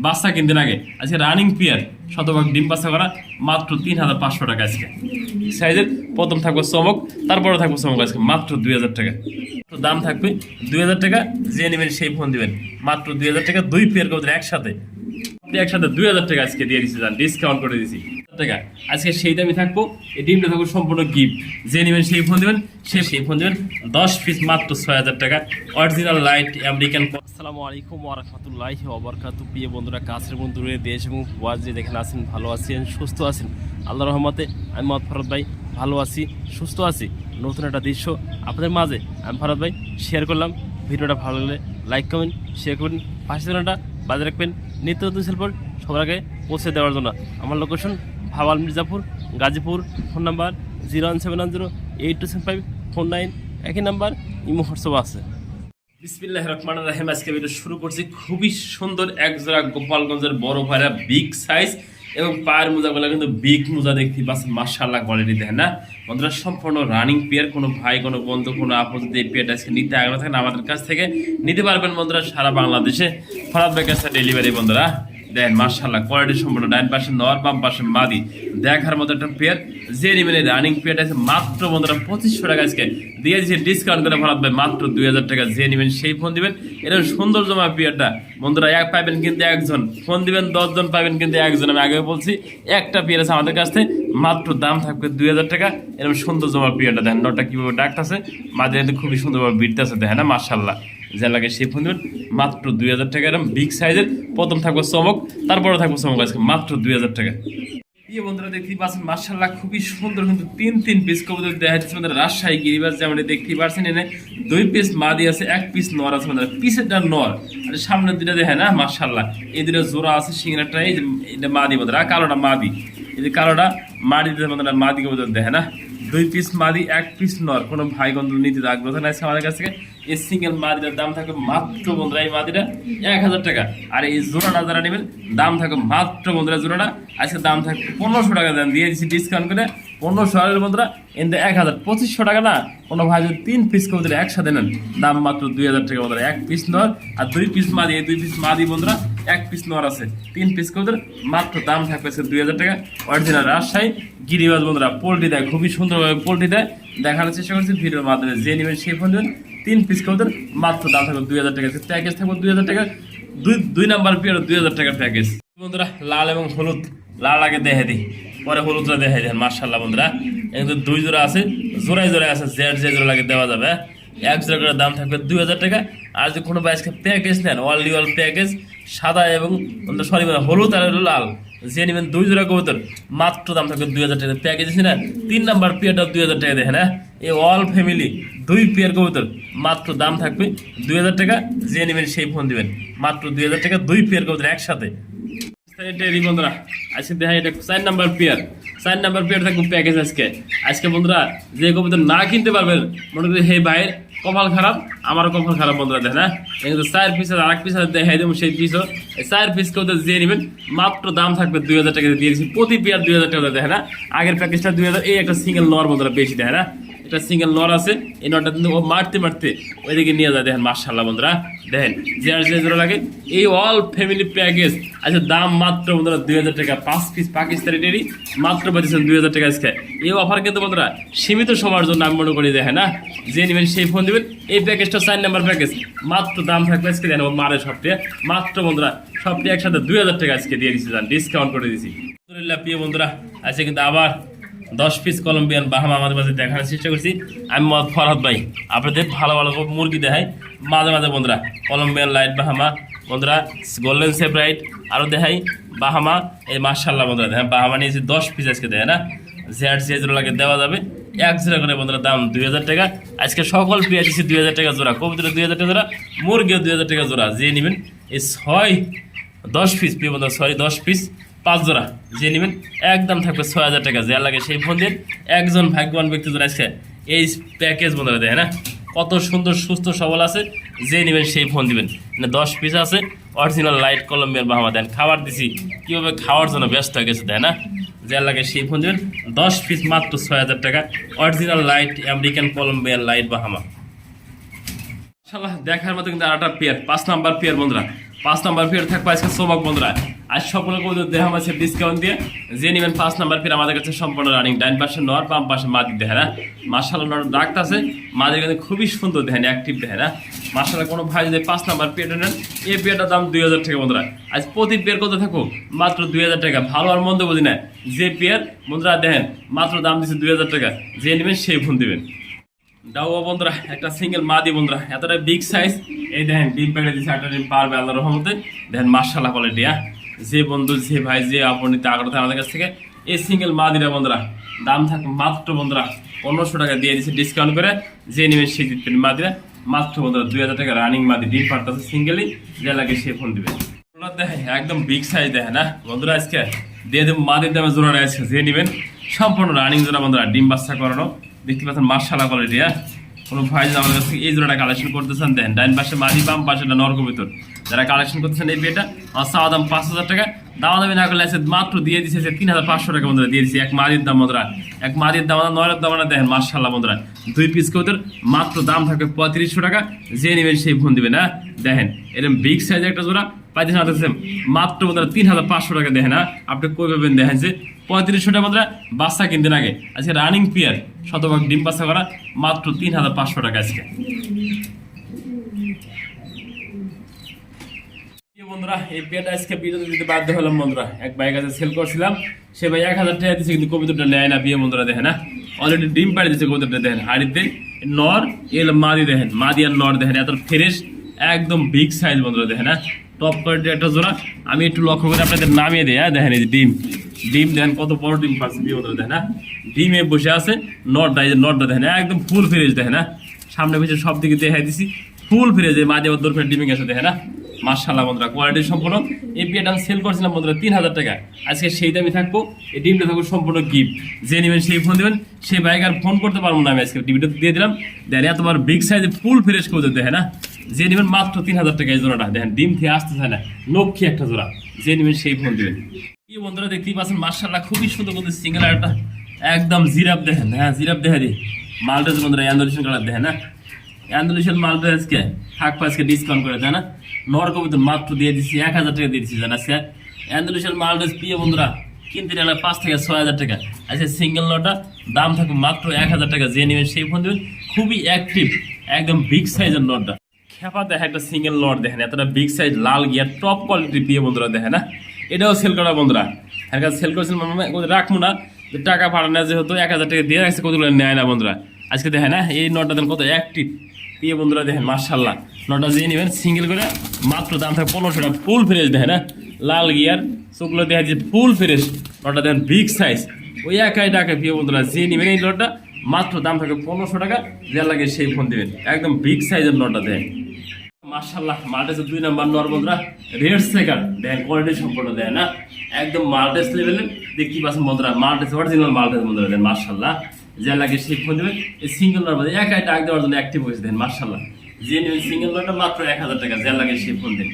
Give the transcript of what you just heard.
বাচ্চা কিনতে লাগে আজকে রানিং পেয়ার শতভাগ ডিম বাচ্চা করা মাত্র 3,500 টাকা। আজকে সাইজের প্রথম থাকবে চমক, তারপরে থাকবে চমক আজকে মাত্র 2,000 টাকা। দাম থাকবে 2,000 টাকা, যে নেবেন সেই ফোন দিবেন মাত্র 2,000 টাকা। দুই পেয়ার কবুতর একসাথে 2,000 টাকা আজকে দিয়ে দিচ্ছি, ডিসকাউন্ট করে দিচ্ছি টাকা। আজকে সেই দামি থাকবো, এই ডিমটা থাকবে সম্পূর্ণ গিফট, যে নেবেন সেই ফোন দিবেন, সেই ফোন দিবেন 10 পিস মাত্র 6,000 টাকা। Original light American. আসসালামু আলাইকুম ওয়া রাহমাতুল্লাহি ওয়া বারাকাতুহু। প্রিয় বন্ধুরা, কাছের বন্ধুরা, দেশ এবং ওয়াজ যে দেখেন আছেন, ভালো আছেন, সুস্থ আছেন, আল্লাহর রহমতে আমি মোহাম্মদ ফরহাদ ভাই ভালো আছি, সুস্থ আছি। নতুন একটা দৃশ্য আপনাদের মাঝে আমি ফরহাদ ভাই শেয়ার করলাম। ভিডিওটা ভালো লাগলে লাইক কমেন্ট শেয়ার করবেন, পাশে চ্যানেলটা বাজে রাখবেন নিত্য নতুন সেলফোন সবার আগে পৌঁছে দেওয়ার জন্য। আমার location Bhawal Mirzapur, Gazipur. Phone number 01710827549, একই নাম্বার, ইমো হোয়াটসঅ্যাপ আছে। বিসমিল্লাহির রহমানির রহিম। আজকে ভিডিও শুরু করছি। খুবই সুন্দর একজোড়া গোপালগঞ্জের বড় ভাইরা বিগ সাইজ এবং পায়ের মোজাগুলো কিন্তু বিগ মোজা দেখতে পাচ্ছেন, মাশাআল্লাহ কোয়ালিটি দেখেন না বন্ধুরা। সম্পূর্ণ রানিং পেয়ার। কোনো ভাই, কোনো বন্ধু, কোনো আপদ যদি এই পেয়ারটা আজকে নিতে আগ্রহ থাকেন আমাদের কাছ থেকে নিতে পারবেন বন্ধুরা। সারা বাংলাদেশে ফরহাদ ভাইয়ের কাছে ডেলিভারি বন্ধুরা। দেন মাশাআল্লাহ কোয়ালিটি সম্পূর্ণ। ডাইন পাশে নর, বাম পাশে মাদি, দেখার মতো একটা পেয়ার। যে নেবেন রানিং পেয়ারটা আছে মাত্র বন্ধুরা 2,500 টাকা আজকে দিয়ে দিচ্ছি ডিসকাউন্ট করে ফরহাদ ভাই মাত্র 2,000 টাকা। যে নেবেন সেই ফোন দিবেন। এরকম সুন্দর জমা পেয়ারটা বন্ধুরা এক পাইবেন কিন্তু একজন, ফোন দিবেন 10 জন পাইবেন কিন্তু একজন। আমি আগে বলছি একটা পেয়ার আছে আমাদের কাছ থেকে, মাত্র দাম থাকবে 2,000 টাকা। এরকম সুন্দর জমা পেয়ারটা দেখেন, নটা কিভাবে ডাকতেছে, মাঝে খুবই সুন্দরভাবে বিটতেছে দেখেন না, মাশাআল্লাহ। যা লাগে সেই ফোন দেবেন মাত্র 2,000 টাকা। এরকম বিগ সাইজের প্রথম থাকবে চমক, তারপরে থাকবে চমক আজকে মাত্র 2,000 টাকা। এই বন্ধুরা দেখতেই পাচ্ছেন মাশাআল্লাহ খুবই সুন্দর কিন্তু তিন পিস কবুতর দেখা যাচ্ছে আমাদের রাজশাহী গিরিবাজ। যেমন দেখতেই পাচ্ছেন এনে 2 পিস মাদি আছে, 1 পিস নর আছে আমাদের। পিসেরটা নর আর সামনের দুটা দেখে না মাশাআল্লাহ, এই দুটো জোড়া আছে। সিংড়াটা এই যে এটা মাদি বন্ধুরা, কালোটা মাদি, এই যে কালোটা মাদি বন্ধুরা, মাদি কবুতর দেখে না। 2 পিস মাদি, 1 পিস নর। কোনো ভাই বন্ধু নিতে আগ্রহ আছে আমাদের কাছ থেকে এই সিঙ্গেল মাদিটার দাম থাকবে মাত্র বন্ধুরা, এই মাদিটা 1,000 টাকা। আর এই জোড়াটা যারা নেবেন দাম থাকবে মাত্র বন্ধুরা, জোড়াটা আজকে দাম থাকবে 1,500 টাকা। দাম দিয়ে দিচ্ছি ডিসকাউন্ট করে 1,500 বন্ধুরা। এতে 1,000 2,500 টাকা না। কোনো ভাই যদি 3 পিস কবুতর একসাথে নেন দাম মাত্র 2,000 টাকা বন্ধুরা। 1 পিস নর আর 2 পিস মাদি, এই 2 পিস মাদি বন্ধুরা, 1 পিস নর আছে, 3 পিস কবুতর মাত্র দাম থাকবে 2,000 টাকা। অরিজিনাল রাজশাহী গিরিবাজ বন্ধুরা। পোল্ট্রি দেয় খুবই সুন্দরভাবে, পোল্ট্রি দেয় দেখানোর চেষ্টা করছি ভিডিওর মাধ্যমে। যে নেবেন সেই ফোন দেবেন 3 পিস কবুতর মাত্র দাম থাকবে 2,000 টাকা। প্যাকেজ থাকবে 2,000 টাকা। দুই নাম্বার পেয়ার 2,000 টাকার প্যাকেজ বন্ধুরা। লাল এবং হলুদ, লাল আগে দেখে দিই, পরে হলুদটা দেখে দেন। মাশাআল্লাহ বন্ধুরা, এখানে 2 জোড়া আছে, জোড়ায় জোড়ায় আছে, যে জোড়া লাগে দেওয়া যাবে। এক জোড়া করে দাম থাকবে 2,000 টাকা। আর যদি কোনো বাইসকে প্যাকেজ নেন, অল প্যাকেজ, সাদা এবং সরি হলুদ আর লাল, যে নেবেন 2 জোড়া কবুতর মাত্র দাম থাকবে 2,000 টাকা। প্যাকেজ আছে না 3 নাম্বার পেয়ারটা 2,000 টাকা দেখেন। হ্যাঁ, এই অল ফ্যামিলি 2 পেয়ার কবুতর মাত্র দাম থাকবে 2,000 টাকা। যে নেবেন সেই ফোন দিবেন মাত্র 2,000 টাকা। 2 পেয়ার কবুতর একসাথে বন্ধুরা। আজকে দেখা এটা 4 নাম্বার পেয়ার, 4 নাম্বার পেয়ার থাকবে প্যাকেজ আজকে বন্ধুরা। যে কবুতর না কিনতে পারবেন মনে করি হে ভাইয়ের কপাল খারাপ, আমারও কপাল খারাপ বন্ধুরা। দেখেন না, কিন্তু 4 পিস আর 1 পিস দেখাই দেবো সেই পিসও। 4 পিস কবুতর যে নেবেন মাত্র দাম থাকবে 2,000 টাকা দিয়ে দিচ্ছি। প্রতি পেয়ার 2,000 টাকা দেখেন না। আগের প্যাকেজটা 2,000। এই একটা সিঙ্গেল নর বন্ধুরা, বেশি দেখেন না, এটা সিঙ্গেল নর আছে। এই নরটা কিন্তু ও মারতে ওইদিকে নিয়ে যায় দেখেন। মাশাআল্লাহ বন্ধুরা দেখেন, যে জোড়া লাগে এই অল ফ্যামিলি প্যাকেজ আচ্ছা দাম মাত্র বন্ধুরা 2,000 টাকা। 5 পিস পাকিস্তানি টেরি মাত্র পাচ্ছেন 2,000 টাকা আজকে। এই অফার কিন্তু বন্ধুরা সীমিত সময়ের জন্য আমি মনে করি দেখেন না। যে নেবেন সেই ফোন দেবেন। এই প্যাকেজটা 4 নাম্বার প্যাকেজ মাত্র দাম থাকবে আজকে দেন মারে সবটি মাত্র বন্ধুরা, সবটি একসাথে 2,000 টাকা আজকে দিয়ে দিচ্ছি, ডিসকাউন্ট করে দিচ্ছি আলহামদুলিল্লাহ। প্রিয় বন্ধুরা, আজকে কিন্তু আবার 10 পিস কলম্বিয়ান বাহামা আমাদের মাঝে দেখানোর চেষ্টা করছি। আমি মোহাম্মদ ফরহাদ ভাই আপনাদের ভালো মুরগি দেখাই মাঝে মাঝে বন্ধুরা। কলম্বিয়ান লাইট বাহামা বন্ধুরা, গোল্ডেন সেপারাইট আরও দেখাই বাহামা। এই মাশাআল্লাহ বন্ধুরা দেখেন, বাহামা নিয়েছি 10 পিস আজকে দেয় না। যে জোড়া লাগে দেওয়া যাবে 1 জোড়া করে বন্ধুরা, দাম 2,000 টাকা। আজকে সকল পেয়ে দিচ্ছি 2,000 টাকা জোড়া। কবুতর 2,000 টাকা জোড়া, মুরগিও 2,000 টাকা জোড়া। যে নেবেন এই 10 পিস প্রিয় বন্ধুরা, 10 পিস 5 জোড়া যে নেবেন একদম থাকবে 6,000 টাকা। যে লাগে সেই ফোন দিন। একজন ভাগ্যবান ব্যক্তি জোড়া আজকে এই প্যাকেজ বন্ধুরা দেখেন না, কত সুন্দর সুস্থ সবল আছে। যে নেবেন সেই ফোন দিবেন। 10 পিস আছে, অরিজিনাল লাইট কলম্বিয়ার বাহামা দেন। খাবার দিছি কীভাবে খাওয়ার জন্য ব্যস্ত হয়ে গেছে দেয় না। যে লাগে সেই ফোন দিবেন। 10 পিস মাত্র 6,000 টাকা। অরিজিনাল লাইট আমেরিকান কলম্বিয়ার লাইট বাহামা। দেখার মতো কিন্তু আরেকটা পেয়ার 5 নাম্বার পেয়ার বন্ধুরা। 5 নাম্বার পেয়ার থাকবে আজকে চমক বন্ধুরা। আজ সকলে কবুতর দেখাম আছে ডিসকাউন্ট দিয়ে। যে নেবেন 5 নাম্বার পেয়ার আমাদের কাছে সম্পূর্ণ রানিং, ডান পাশে নর, বাম পাশে মাদি দেখে না। মাশাআল্লাহ নর ডাক্তার আছে, মাদি কিন্তু খুবই সুন্দর দেখেন, অ্যাক্টিভ দেখে না। মাশাআল্লাহ কোনো ভাই যদি 5 নাম্বার পেয়ারটা নেন, এই পেয়ারটার দাম 2000 টাকা বন্ধুরা। আজ প্রতি পেয়ার কত থাকো মাত্র 2000 টাকা। ভালো আর মন্দ বুঝি না, যে পেয়ার বন্ধুরা দেখেন মাত্র দাম দিচ্ছে 2000 টাকা। যে নেবেন সেই ফোন দিবেন। ডাউয়া বন্ধুরা একটা সিঙ্গেল মাদি বন্ধুরা, এতটা বিগ সাইজ। এই দেখেন ডিম প্যাকেট দিচ্ছে, একটা ডিম পারবে আল্লাহর রহমতে। দেখেন মাশাআল্লাহ কোয়ালিটি। যে বন্ধু যে ভাই যে আপনি আগ্রহ আমাদের কাছ থেকে এই সিঙ্গেল মাদিরা বন্ধুরা দাম থাকে মাত্র বন্ধুরা 1500 টাকা দিয়ে দিচ্ছে ডিসকাউন্ট করে। যে নেবেন সেই দিচ্ছেন মাদিরা মাত্র বন্ধুরা 2000 টাকা রানিং মাদি, ডিম পারতেছে সিঙ্গেলি, যে লাগে সে ফোন দিবে। দেখেন একদম বিগ সাইজ দেখেন না বন্ধুরা, আজকে দিয়ে দেবো মাদির দামে জোড়া রয়েছে। যে নেবেন সম্পূর্ণ রানিং জোড়া বন্ধুরা, ডিম বাচ্চা করানো, দেখতে পাচ্ছেন মাশাআল্লাহ কোয়ালিটি। কোনো ভাই আমাদের কাছ থেকে এই জোড়াটা কালেকশন করতেছেন দেন, ডাইন পাশে মাদি, বাম পাশে নর্গ ভিতর যারা কালেকশন করতেছেন এই বিয়েটা আমার চাওয়া দাম 5000 টাকা। দাওয়া দামি না করলে আছে মাত্র দিয়ে দিচ্ছে 3500 টাকা বন্ধুরা দিয়ে দিচ্ছি। এক মাদির দাম বন্ধুরা, এক মাদির দাম নয়ের দাম দেখেন মাশাআল্লাহ বন্ধুরা। 2 পিস কবুতর মাত্র দাম থাকবে 3500 টাকা। যে নেবেন সেই ফোন দিবেন। দেখেন এরকম বিগ সাইজের একটা জোড়া পাইতে মাত্র বন্ধুরা 3500 টাকা। দেখেন আপনি কই পাবেন দেখেন যে 3500 টাকা বন্ধুরা বাচ্চা কিনতে লাগে। আজকে রানিং পেয়ার শতভাগ ডিম বাচ্চা করা মাত্র 3500 টাকা আজকে বন্ধুরা। এই পেয়ারটা আজকে বিরতি দিতে বাধ্য হলাম বন্ধুরা। এক ভাইয়ের কাছে সেল করছিলাম, সে ভাই 1000 টাকা দিচ্ছে কিন্তু কবুতরটা নেয় না বিয়ে বন্ধুরা। দেখেন অলরেডি ডিম পাড়ি দিচ্ছে কবুতরটা। দেখেন হাড়িতে নর এল মাদি, দেখেন মাদি আর নর দেখেন এত ফ্রেশ একদম বিগ সাইজ বন্ধুরা। দেখেন টপ কোয়ালিটির একটা জোড়া। আমি একটু লক্ষ্য করে আপনাদের নামিয়ে দিই। দেখেন এই যে ডিম ডিম দেখেন কত বড় ডিম পাচ্ছে বিয়ে বন্ধুরা। দেখেন ডিমে বসে আছে নরটা, এই যে নরটা দেখেন একদম ফুল ফ্রেশ। দেখেন সামনে পিছিয়ে সব দিকে দেখাই দিছি ফুল ফ্রেশ। এই মাদি আবার দরকার ডিমে গেছে দেখেন মাশাআল্লাহ বন্ধুরা কোয়ালিটি সম্পূর্ণ। এই পেয়ারটা আমি সেল করছিলাম বন্ধুরা 3000 টাকা। আজকে সেই দামই থাকবো, এই ডিমটা থাকবো সম্পূর্ণ গিফট। যে নেবেন সেই ফোন দেবেন, সেই বাইক আর ফোন করতে পারবো না। আমি আজকে ডিমটা দিয়ে দিলাম। দেখেন এতবার বিগ সাইজে ফুল ফ্রেশ করে দেখেন যে নেবেন মাত্র 3000 টাকা এই জোড়াটা। দেখেন ডিম থেকে আসতে চায় না, লক্ষ্মী একটা জোড়া। যে নেবেন সেই ফোন দেবেন। এই বন্ধুরা দেখতেই পাচ্ছেন মাশাআল্লাহ খুবই সুন্দর কিন্তু সিঙ্গেল একটা একদম জিরাফ দেখেন। জিরাফ দেখা দিই মালটাস বন্ধুরা অ্যান্ডোলেশন কালার দেখেন অ্যান্ডোলেশন মালটা আজকে থাকবে আজকে ডিসকাউন্ট করে দেয় নর কবুতর মাত্র দিয়ে দিচ্ছি 1000 টাকা দিয়ে দিচ্ছি। জান আজকে অ্যান্ডোলেশন মালটাস পিয়ে বন্ধুরা কিনতে গেলে 5 থেকে 6000 টাকা। আজকে সিঙ্গেল নটা দাম থাকবে মাত্র 1000 টাকা। যে নেবেন সেই ফোন দেবেন। খুবই অ্যাক্টিভ একদম বিগ সাইজের নটটা। খেপা দেখে একটা সিঙ্গেল নট দেখেন এতটা বিগ সাইজ লাল গিয়ার টপ কোয়ালিটির পিয়ে বন্ধুরা। দেখেন এটাও সেল করা বন্ধুরা। এর কাছে সেল করেছিলাম রাখবো না, টাকা পাঠানো যেহেতু 1000 টাকা দিয়ে রাখছে কতগুলো নেয় না বন্ধুরা। আজকে দেখেন এই নটটা দেখেন কত অ্যাক্টিভ পিয়ে বন্ধুরা। দেখেন মাশাআল্লাহ নটটা যে নেবেন সিঙ্গেল করে মাত্র দাম থাকে 1500 টাকা। ফুল ফ্রেশ দেখেন লাল গিয়ার চোখগুলো দেখা যাচ্ছে ফুল ফ্রেশ। নটটা দেখেন বিগ সাইজ ওই একাই টাকা পিয়ে বন্ধুরা। যে নেবেন এই নটটা মাত্র দাম থাকে 1500 টাকা। যে লাগে সেই ফোন দেবেন। একদম বিগ সাইজের নটটা দেখেন মাশাআল্লাহ। মাল্টেস 2 নাম্বার নর বন্ধুরা, রেড সেকার দেখেন কোয়ালিটি সম্পূর্ণ দেয় একদম মাল্টেস লেভেলের দেখতে পাচ্ছেন বন্ধুরা। মাল্টেস অরিজিনাল মাল্টেস বন্ধুরা দেন মাশাআল্লাহ। যে লাগে সেই ফোন দেবেন। এই সিঙ্গেল নর মধ্যে একাই টাক দেওয়ার জন্য অ্যাক্টিভ হয়েছে দেন মাশাআল্লাহ। যে নেবেন সিঙ্গেল নরটা মাত্র 1000 টাকা। যে লাগে সেই ফোন দেন।